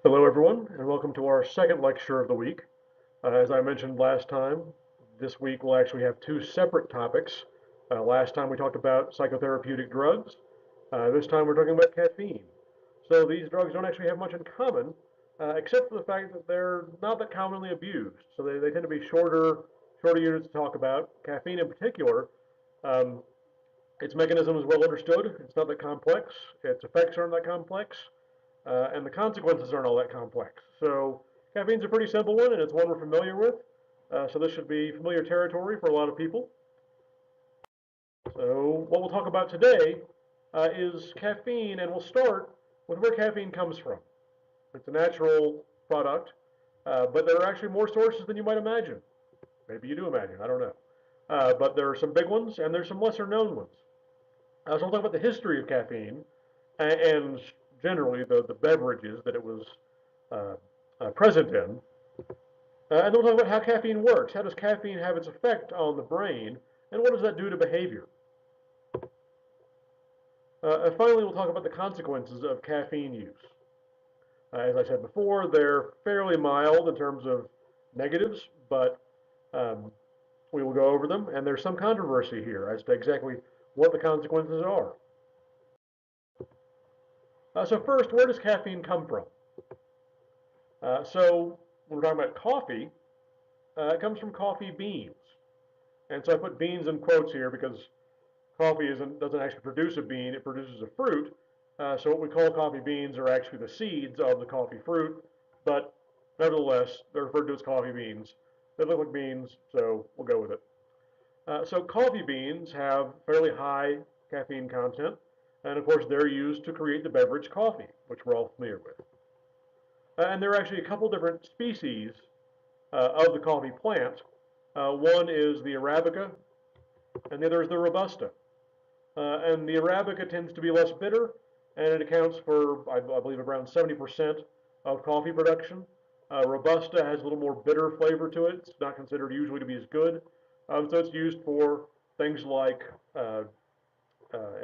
Hello, everyone, and welcome to our second lecture of the week. As I mentioned last time, this week we'll actually have two separate topics. Last time we talked about psychotherapeutic drugs. This time we're talking about caffeine. So these drugs don't actually have much in common, except for the fact that they're not that commonly abused. So they tend to be shorter units to talk about. Caffeine in particular, um, its mechanism is well understood. It's not that complex. Its effects aren't that complex. And the consequences aren't all that complex. So caffeine's a pretty simple one, and it's one we're familiar with. So this should be familiar territory for a lot of people. So what we'll talk about today is caffeine, and we'll start with where caffeine comes from. It's a natural product, but there are actually more sources than you might imagine. Maybe you do imagine, I don't know. But there are some big ones, and there's some lesser known ones. So we'll talk about the history of caffeine, and generally the beverages that it was uh, present in. And then we'll talk about how caffeine works. How does caffeine have its effect on the brain, and what does that do to behavior? And finally, we'll talk about the consequences of caffeine use. As I said before, they're fairly mild in terms of negatives, but um, we will go over them, and there's some controversy here as to exactly what the consequences are. So first, where does caffeine come from? So when we're talking about coffee, it comes from coffee beans. And so I put beans in quotes here because coffee doesn't actually produce a bean, it produces a fruit. So what we call coffee beans are actually the seeds of the coffee fruit, but nevertheless, they're referred to as coffee beans. They look like beans, so we'll go with it. So coffee beans have fairly high caffeine content, and of course they're used to create the beverage coffee, which we're all familiar with. And there are actually a couple different species of the coffee plant. One is the Arabica, and the other is the Robusta. And the Arabica tends to be less bitter, and it accounts for, I believe, around 70% of coffee production. Robusta has a little more bitter flavor to it. It's not considered usually to be as good. So it's used for things like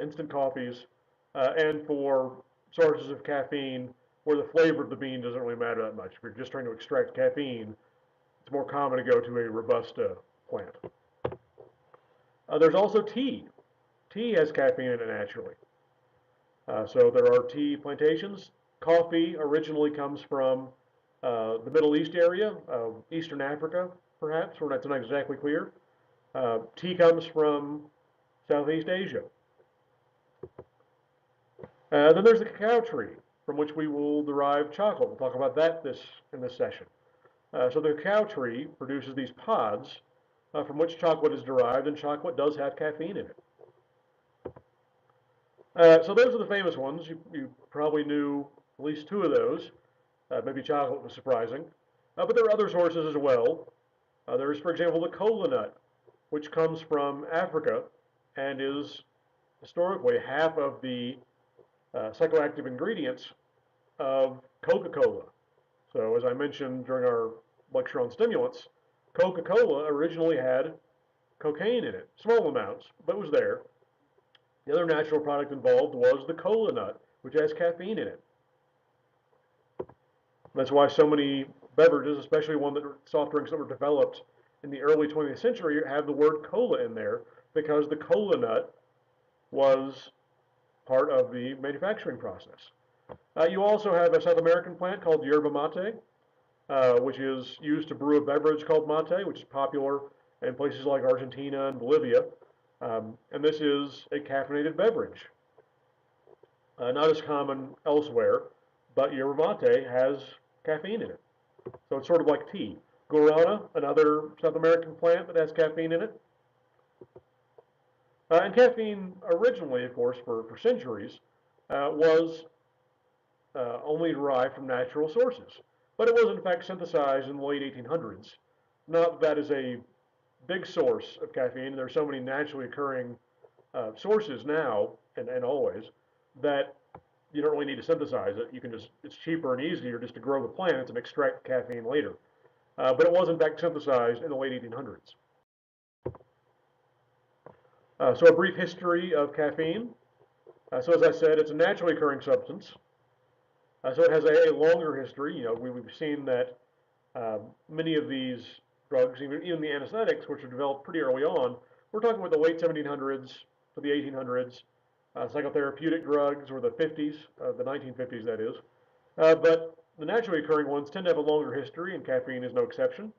instant coffees and for sources of caffeine where the flavor of the bean doesn't really matter that much. If you're just trying to extract caffeine, it's more common to go to a Robusta plant. There's also tea. Tea has caffeine in it naturally. So there are tea plantations. Coffee originally comes from the Middle East area, Eastern Africa, perhaps, where that's not exactly clear. Tea comes from Southeast Asia. Then there's the cacao tree, from which we will derive chocolate. We'll talk about that in this session. So the cacao tree produces these pods from which chocolate is derived, and chocolate does have caffeine in it. So those are the famous ones. You probably knew at least two of those. Maybe chocolate was surprising. But there are other sources as well. There is, for example, the cola nut, which comes from Africa and is historically half of the psychoactive ingredients of Coca-Cola. So as I mentioned during our lecture on stimulants, Coca-Cola originally had cocaine in it, small amounts, but it was there. The other natural product involved was the cola nut, which has caffeine in it. That's why so many beverages, especially soft drinks that were developed in the early 20th century, have the word cola in there because the cola nut was part of the manufacturing process. You also have a South American plant called yerba mate, which is used to brew a beverage called mate, which is popular in places like Argentina and Bolivia. And this is a caffeinated beverage. Not as common elsewhere, but yerba mate has caffeine in it. So it's sort of like tea. Guarana, another South American plant that has caffeine in it. And caffeine originally, of course, for centuries, was only derived from natural sources. But it was in fact synthesized in the late 1800s. Not that is a big source of caffeine. There are so many naturally occurring sources now and always that you don't really need to synthesize it. You can it's cheaper and easier just to grow the plants and extract caffeine later. But it was in fact synthesized in the late 1800s. So a brief history of caffeine. So as I said, it's a naturally occurring substance. So it has a longer history. We've seen that many of these drugs, even the anesthetics, which were developed pretty early on, we're talking about the late 1700s to the 1800s. Psychotherapeutic drugs were the 50s, the 1950s, that is. But the naturally occurring ones tend to have a longer history, and caffeine is no exception.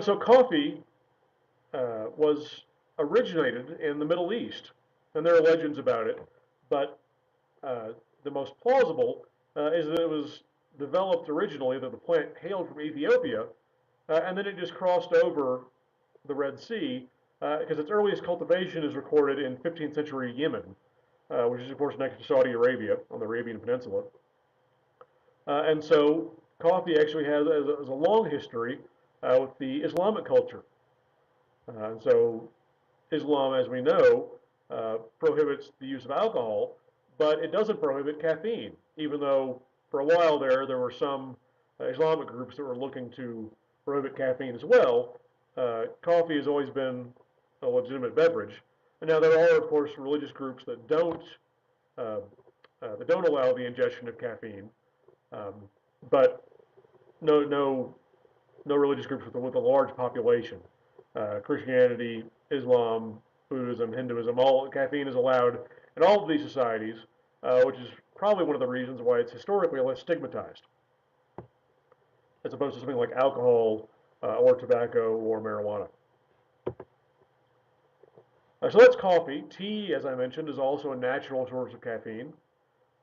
So coffee was originated in the Middle East, and there are legends about it, but the most plausible is that it was developed originally, that the plant hailed from Ethiopia, and then it just crossed over the Red Sea, because its earliest cultivation is recorded in 15th century Yemen, which is, of course, next to Saudi Arabia on the Arabian Peninsula. And so coffee actually has a long history with the Islamic culture. And so Islam, as we know, prohibits the use of alcohol, but it doesn't prohibit caffeine, even though for a while there were some Islamic groups that were looking to prohibit caffeine as well. Coffee has always been a legitimate beverage. And now there are, of course, religious groups uh, that don't allow the ingestion of caffeine, um, but no religious groups with a large population. Christianity, Islam, Buddhism, Hinduism, all caffeine is allowed in all of these societies, which is probably one of the reasons why it's historically less stigmatized, as opposed to something like alcohol or tobacco or marijuana. So that's coffee. Tea, as I mentioned, is also a natural source of caffeine.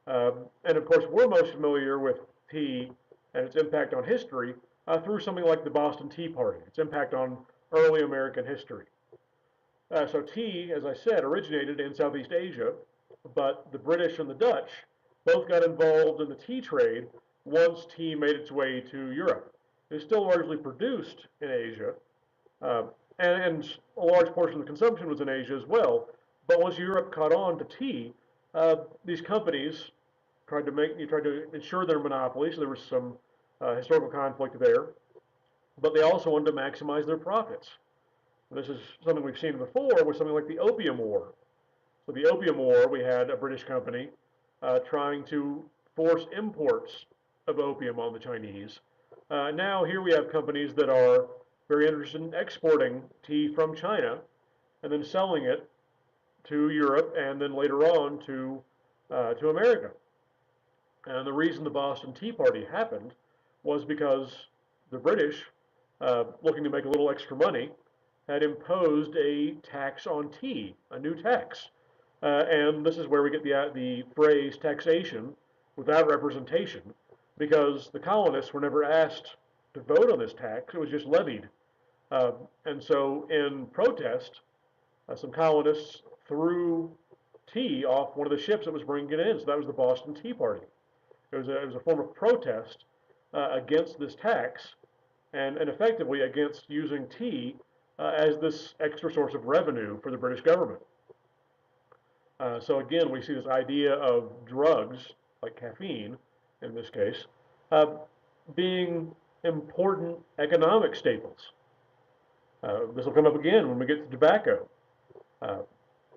And of course, we're most familiar with tea and its impact on history through something like the Boston Tea Party, its impact on early American history. So tea, as I said, originated in Southeast Asia, but the British and the Dutch both got involved in the tea trade once tea made its way to Europe. It was still largely produced in Asia, uh, and a large portion of the consumption was in Asia as well. But once Europe caught on to tea, these companies tried to ensure their monopoly. So there was some historical conflict there, but they also wanted to maximize their profits. This is something we've seen before with something like the Opium War. So the Opium War, we had a British company trying to force imports of opium on the Chinese. Now here we have companies that are very interested in exporting tea from China and then selling it to Europe and then later on to America. And the reason the Boston Tea Party happened was because the British, looking to make a little extra money, had imposed a tax on tea, a new tax. And this is where we get the phrase taxation without representation, because the colonists were never asked to vote on this tax, it was just levied. And so, in protest, some colonists threw tea off one of the ships that was bringing it in. So that was the Boston Tea Party. It was a form of protest against this tax and effectively against using tea as this extra source of revenue for the British government. So again, we see this idea of drugs, like caffeine in this case, uh, being important economic staples. This will come up again when we get to tobacco. Uh,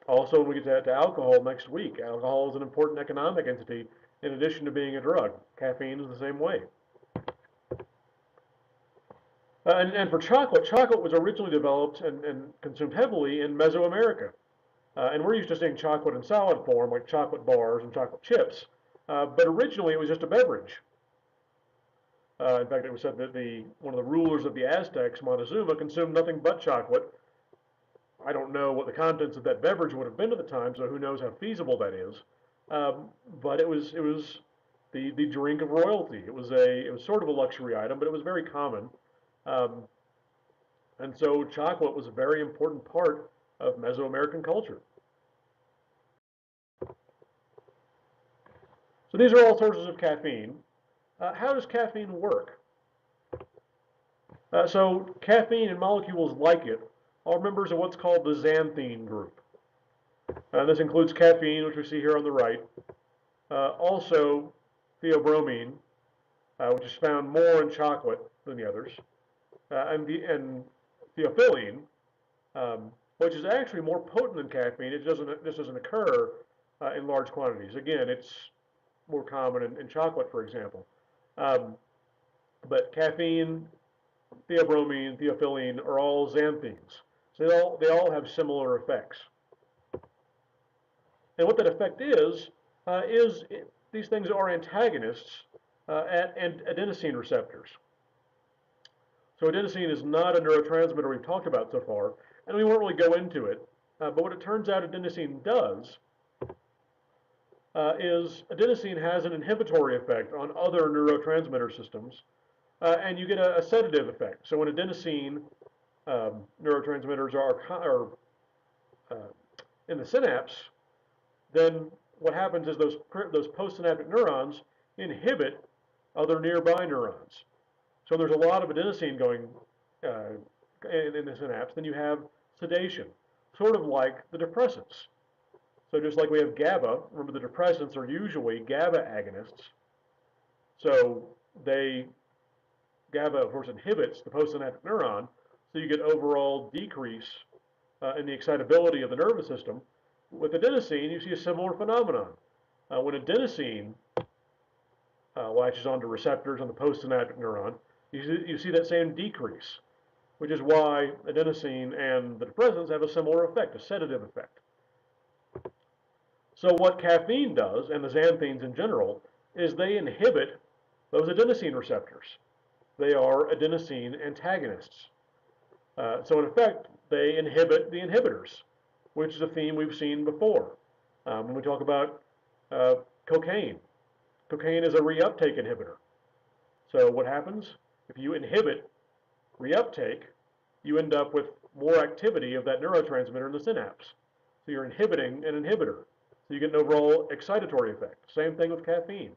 Also, when we get to alcohol next week, alcohol is an important economic entity in addition to being a drug. Caffeine is the same way. And for chocolate, chocolate was originally developed and consumed heavily in Mesoamerica. And we're used to seeing chocolate in solid form, like chocolate bars and chocolate chips. But originally, it was just a beverage. In fact, it was said that one of the rulers of the Aztecs, Montezuma, consumed nothing but chocolate. I don't know what the contents of that beverage would have been at the time, so who knows how feasible that is. But it was the drink of royalty. It was sort of a luxury item, but it was very common. Um, and so chocolate was a very important part of Mesoamerican culture. So these are all sources of caffeine. How does caffeine work? So caffeine and molecules like it are members of what's called the xanthine group. This includes caffeine, which we see here on the right. Also theobromine, which is found more in chocolate than the others, and theophylline, which is actually more potent than caffeine. It just doesn't occur in large quantities. Again, it's more common in chocolate, for example. Um, but caffeine, theobromine, theophylline are all xanthines. So they all have similar effects. And what that effect is these things are antagonists at adenosine receptors. So adenosine is not a neurotransmitter we've talked about so far, and we won't really go into it. But what it turns out adenosine does is adenosine has an inhibitory effect on other neurotransmitter systems, and you get a sedative effect. So when adenosine neurotransmitters are in the synapse, then what happens is those postsynaptic neurons inhibit other nearby neurons. So there's a lot of adenosine going in the synapse. Then you have sedation, sort of like the depressants. So just like we have GABA, remember the depressants are usually GABA agonists. So GABA, of course, inhibits the postsynaptic neuron, so you get overall decrease in the excitability of the nervous system. With adenosine, you see a similar phenomenon. When adenosine latches onto receptors on the postsynaptic neuron, you see that same decrease, which is why adenosine and the depressants have a similar effect, a sedative effect. So what caffeine does, and the xanthines in general, is they inhibit those adenosine receptors. They are adenosine antagonists. So in effect, they inhibit the inhibitors, which is a theme we've seen before. When we talk about cocaine, cocaine is a reuptake inhibitor. So what happens? If you inhibit reuptake, you end up with more activity of that neurotransmitter in the synapse. So you're inhibiting an inhibitor. So you get an overall excitatory effect. Same thing with caffeine.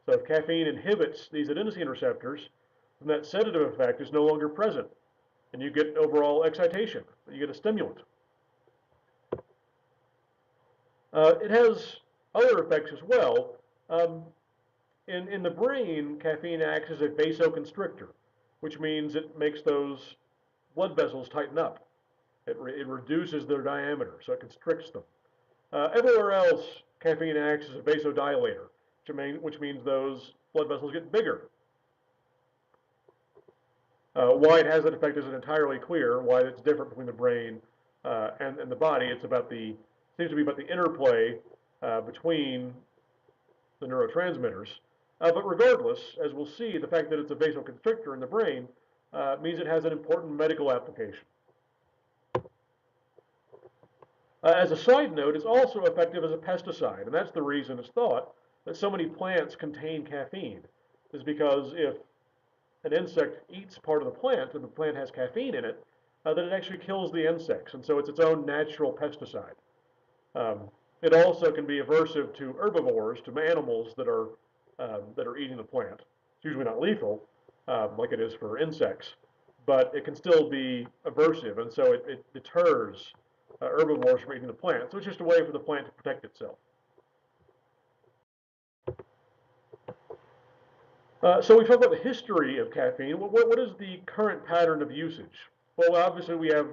So if caffeine inhibits these adenosine receptors, then that sedative effect is no longer present, and you get overall excitation. You get a stimulant. It has other effects as well. In the brain, caffeine acts as a vasoconstrictor, which means it makes those blood vessels tighten up. It reduces their diameter, so it constricts them. Everywhere else, caffeine acts as a vasodilator, which means those blood vessels get bigger. Why it has that effect isn't entirely clear. Why it's different between the brain and the body. Seems to be about the interplay between the neurotransmitters. But regardless, as we'll see, the fact that it's a vasoconstrictor in the brain means it has an important medical application. As a side note, it's also effective as a pesticide, and that's the reason it's thought that so many plants contain caffeine, is because if an insect eats part of the plant and the plant has caffeine in it, then it actually kills the insects, and so it's its own natural pesticide. It also can be aversive to herbivores, to animals that are eating the plant. It's usually not lethal, like it is for insects, but it can still be aversive, and so it deters herbivores from eating the plant. So it's just a way for the plant to protect itself. So we talked about the history of caffeine. What is the current pattern of usage? Well, obviously we have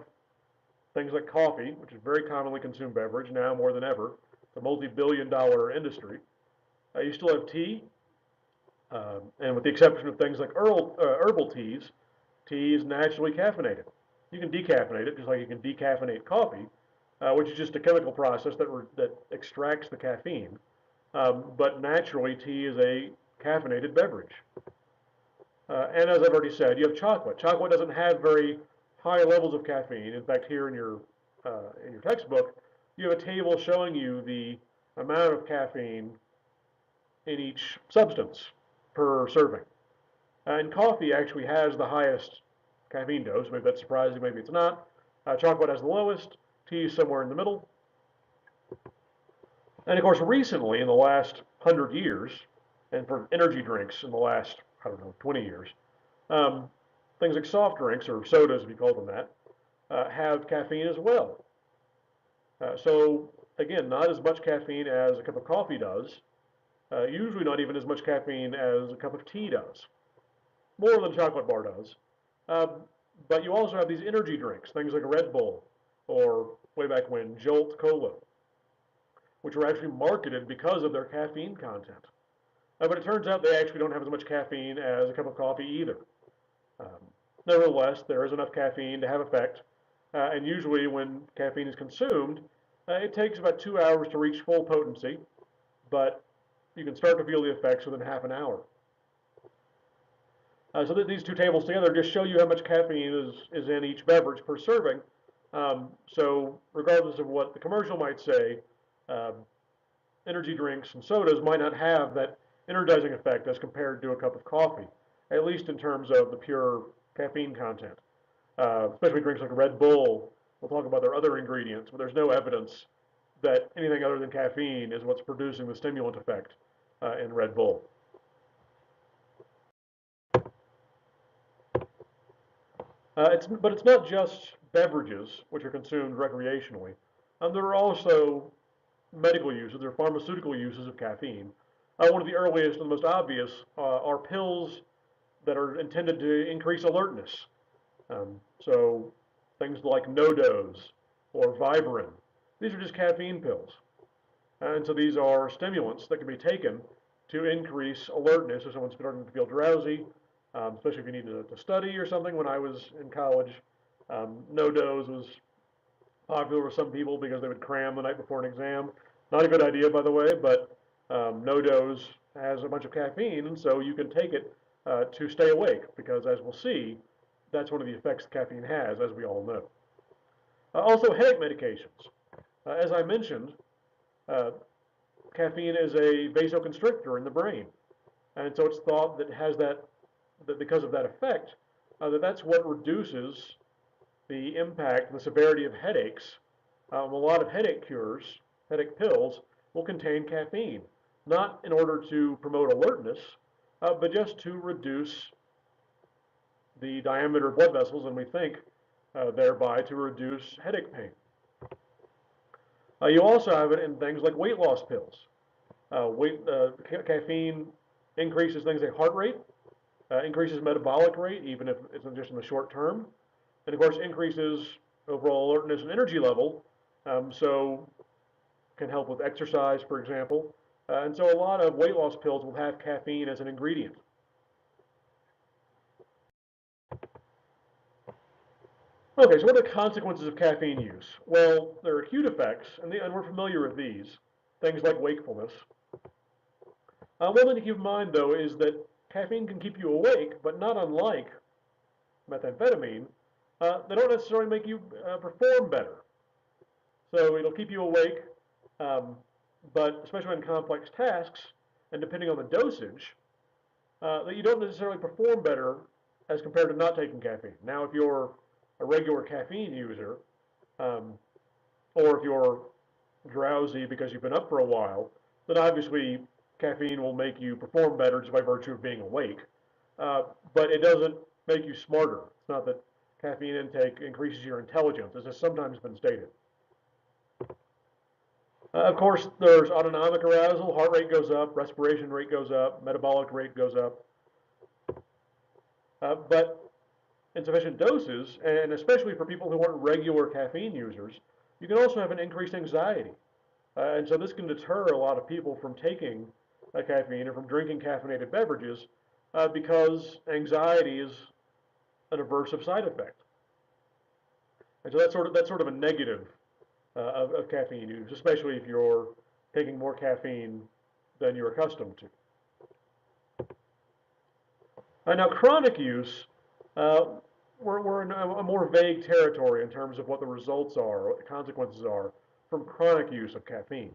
things like coffee, which is a very commonly consumed beverage now more than ever. It's a multi-billion-dollar industry. You still have tea, and with the exception of things like herbal teas, tea is naturally caffeinated. You can decaffeinate it just like you can decaffeinate coffee, which is just a chemical process that extracts the caffeine. But naturally, tea is a caffeinated beverage. And as I've already said, you have chocolate. Chocolate doesn't have very high levels of caffeine. In fact, here in your textbook, you have a table showing you the amount of caffeine in each substance per serving. And coffee actually has the highest caffeine dose. Maybe that's surprising, maybe it's not. Chocolate has the lowest, tea is somewhere in the middle. And of course, recently, in the last 100 years, and for energy drinks in the last, 20 years, things like soft drinks, or sodas if you call them that, have caffeine as well. So again, not as much caffeine as a cup of coffee does, usually not even as much caffeine as a cup of tea does, more than a chocolate bar does. But you also have these energy drinks, things like Red Bull, or way back when, Jolt Cola. which are actually marketed because of their caffeine content. But it turns out they actually don't have as much caffeine as a cup of coffee either. Um, Nevertheless, there is enough caffeine to have effect, and usually when caffeine is consumed, it takes about 2 hours to reach full potency, but you can start to feel the effects within half an hour. So that these two tables together just show you how much caffeine is in each beverage per serving. So regardless of what the commercial might say, um, energy drinks and sodas might not have that energizing effect as compared to a cup of coffee, at least in terms of the pure caffeine content. Especially drinks like Red Bull, we'll talk about their other ingredients, but there's no evidence that anything other than caffeine is what's producing the stimulant effect in Red Bull. But it's not just beverages which are consumed recreationally. There are also medical uses or pharmaceutical uses of caffeine. One of the earliest and the most obvious are pills that are intended to increase alertness. So things like no-dose or Vivarin, these are just caffeine pills. And so these are stimulants that can be taken to increase alertness if someone's starting to feel drowsy, especially if you need to study or something. When I was in college, no-dose was popular with some people because they would cram the night before an exam. Not a good idea, by the way, but no-dose has a bunch of caffeine, and so you can take it to stay awake because, as we'll see, that's one of the effects caffeine has, as we all know. Also, headache medications. As I mentioned, uh, caffeine is a vasoconstrictor in the brain, and so it's thought that because of that effect, that's what reduces the impact and the severity of headaches. A lot of headache cures, headache pills, will contain caffeine, not in order to promote alertness, but just to reduce the diameter of blood vessels, and we think thereby to reduce headache pain. You also have it in things like weight loss pills. Caffeine increases things like heart rate, increases metabolic rate, even if it's just in the short term, and of course increases overall alertness and energy level, so can help with exercise, for example. And so a lot of weight loss pills will have caffeine as an ingredient. Okay, so what are the consequences of caffeine use? Well, there are acute effects, and we're familiar with these, things like wakefulness. One thing to keep in mind, though, is that caffeine can keep you awake, but not unlike methamphetamine, they don't necessarily make you perform better. So it'll keep you awake, um, but especially in complex tasks, and depending on the dosage, that you don't necessarily perform better as compared to not taking caffeine. Now, if you're a regular caffeine user, um, or if you're drowsy because you've been up for a while, then obviously caffeine will make you perform better just by virtue of being awake. But it doesn't make you smarter. It's not that caffeine intake increases your intelligence, as has sometimes been stated. Of course, there's autonomic arousal, heart rate goes up, respiration rate goes up, metabolic rate goes up. But in sufficient doses, and especially for people who aren't regular caffeine users, you can also have an increased anxiety. And so this can deter a lot of people from taking caffeine or from drinking caffeinated beverages because anxiety is an aversive side effect. And so that's sort of a negative of caffeine use, especially if you're taking more caffeine than you're accustomed to. Now, chronic use, uh, we're in a more vague territory in terms of what the results are, what the consequences are from chronic use of caffeine.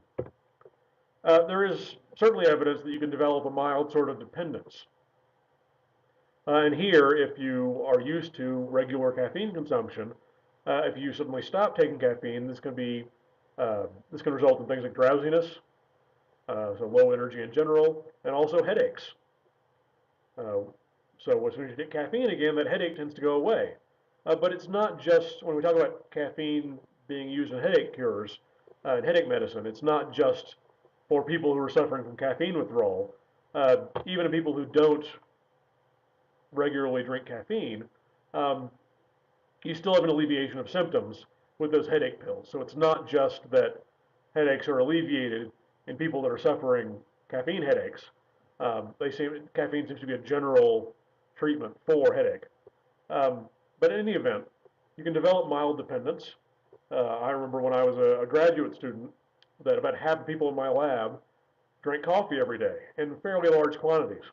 There is certainly evidence that you can develop a mild sort of dependence. And here, if you are used to regular caffeine consumption, if you suddenly stop taking caffeine, this can result in things like drowsiness, so low energy in general, and also headaches. Uh, so as soon as you take caffeine again, that headache tends to go away. But it's not just, when we talk about caffeine being used in headache cures, in headache medicine, it's not just for people who are suffering from caffeine withdrawal. Even in people who don't regularly drink caffeine, um, you still have an alleviation of symptoms with those headache pills. So it's not just that headaches are alleviated in people that are suffering caffeine headaches. Caffeine seems to be a general treatment for headache. Um, but in any event, you can develop mild dependence. I remember when I was a graduate student that about half the people in my lab drank coffee every day in fairly large quantities.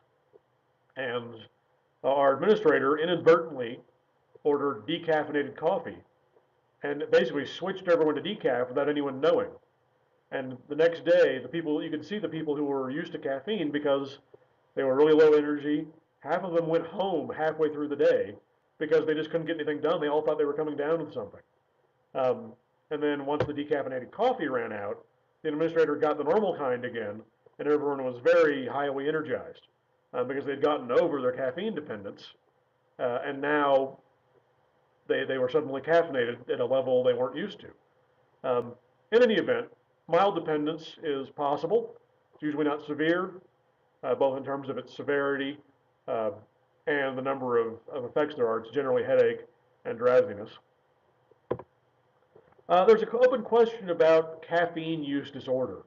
And our administrator inadvertently ordered decaffeinated coffee and basically switched everyone to decaf without anyone knowing. And the next day, you could see the people who were used to caffeine because they were really low energy. Half of them went home halfway through the day because they just couldn't get anything done. They all thought they were coming down with something. Um, and then once the decaffeinated coffee ran out, the administrator got the normal kind again, and everyone was very highly energized because they'd gotten over their caffeine dependence, and now they were suddenly caffeinated at a level they weren't used to. In any event, mild dependence is possible. It's usually not severe, both in terms of its severity uh, and the number of effects there are. It's generally headache and drowsiness. There's an open question about caffeine use disorder,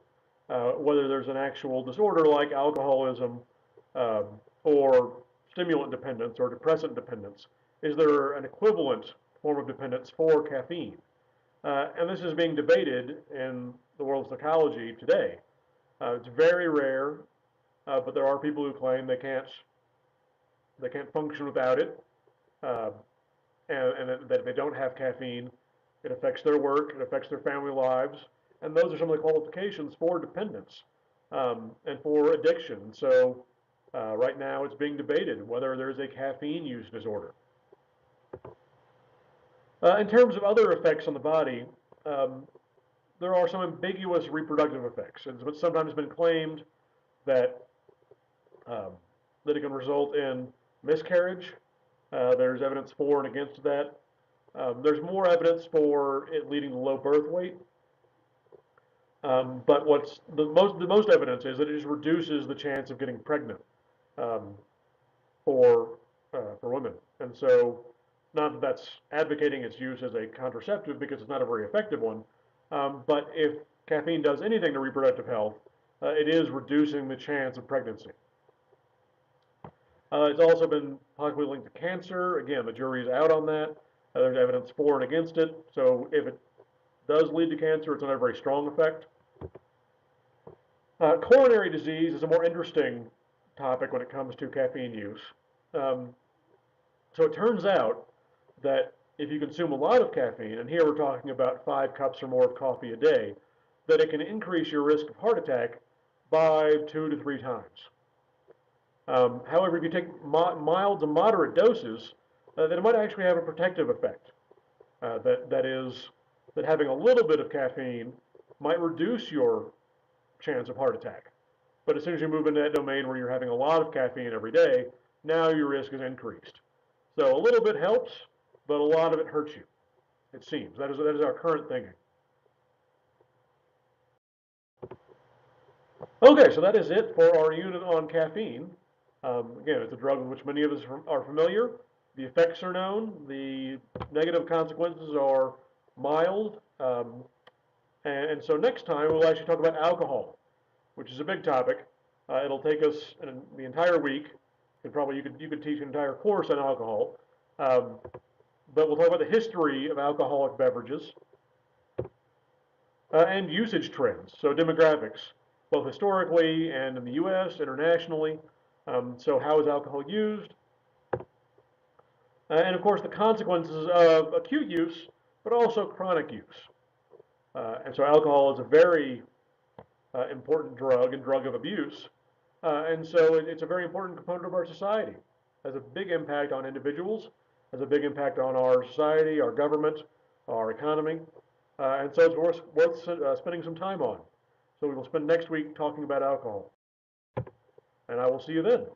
whether there's an actual disorder like alcoholism um, or stimulant dependence or depressant dependence. Is there an equivalent form of dependence for caffeine? And this is being debated in the world of psychology today. It's very rare, but there are people who claim they can't function without it, uh, and that if they don't have caffeine, it affects their work, it affects their family lives, and those are some of the qualifications for dependence and for addiction. So right now it's being debated whether there's a caffeine use disorder. In terms of other effects on the body, um, there are some ambiguous reproductive effects. It's sometimes been claimed that um, that it can result in miscarriage. There's evidence for and against that. There's more evidence for it leading to low birth weight. But what's the most evidence is that it just reduces the chance of getting pregnant um, for women. And so, not that that's advocating its use as a contraceptive because it's not a very effective one, but if caffeine does anything to reproductive health, it is reducing the chance of pregnancy. It's also been possibly linked to cancer. Again, the jury is out on that. There's evidence for and against it. So if it does lead to cancer, it's not a very strong effect. Coronary disease is a more interesting topic when it comes to caffeine use. Um, so it turns out that if you consume a lot of caffeine, and here we're talking about 5 cups or more of coffee a day, that it can increase your risk of heart attack by 2 to 3 times. However, if you take mild to moderate doses, then it might actually have a protective effect. That having a little bit of caffeine might reduce your chance of heart attack. But as soon as you move into that domain where you're having a lot of caffeine every day, now your risk is increased. So a little bit helps, but a lot of it hurts you, it seems. That is our current thinking. Okay, so that is it for our unit on caffeine. Again, it's a drug with which many of us are familiar. The effects are known. The negative consequences are mild. And so next time we'll actually talk about alcohol, which is a big topic. It'll take us the entire week. You could teach an entire course on alcohol. But we'll talk about the history of alcoholic beverages and usage trends, so demographics, both historically and in the U.S., internationally. So how is alcohol used? And of course the consequences of acute use, but also chronic use. And so alcohol is a very important drug and drug of abuse. And so it's a very important component of our society. It has a big impact on individuals, has a big impact on our society, our government, our economy. And so it's worth spending some time on. So we will spend next week talking about alcohol. And I will see you then.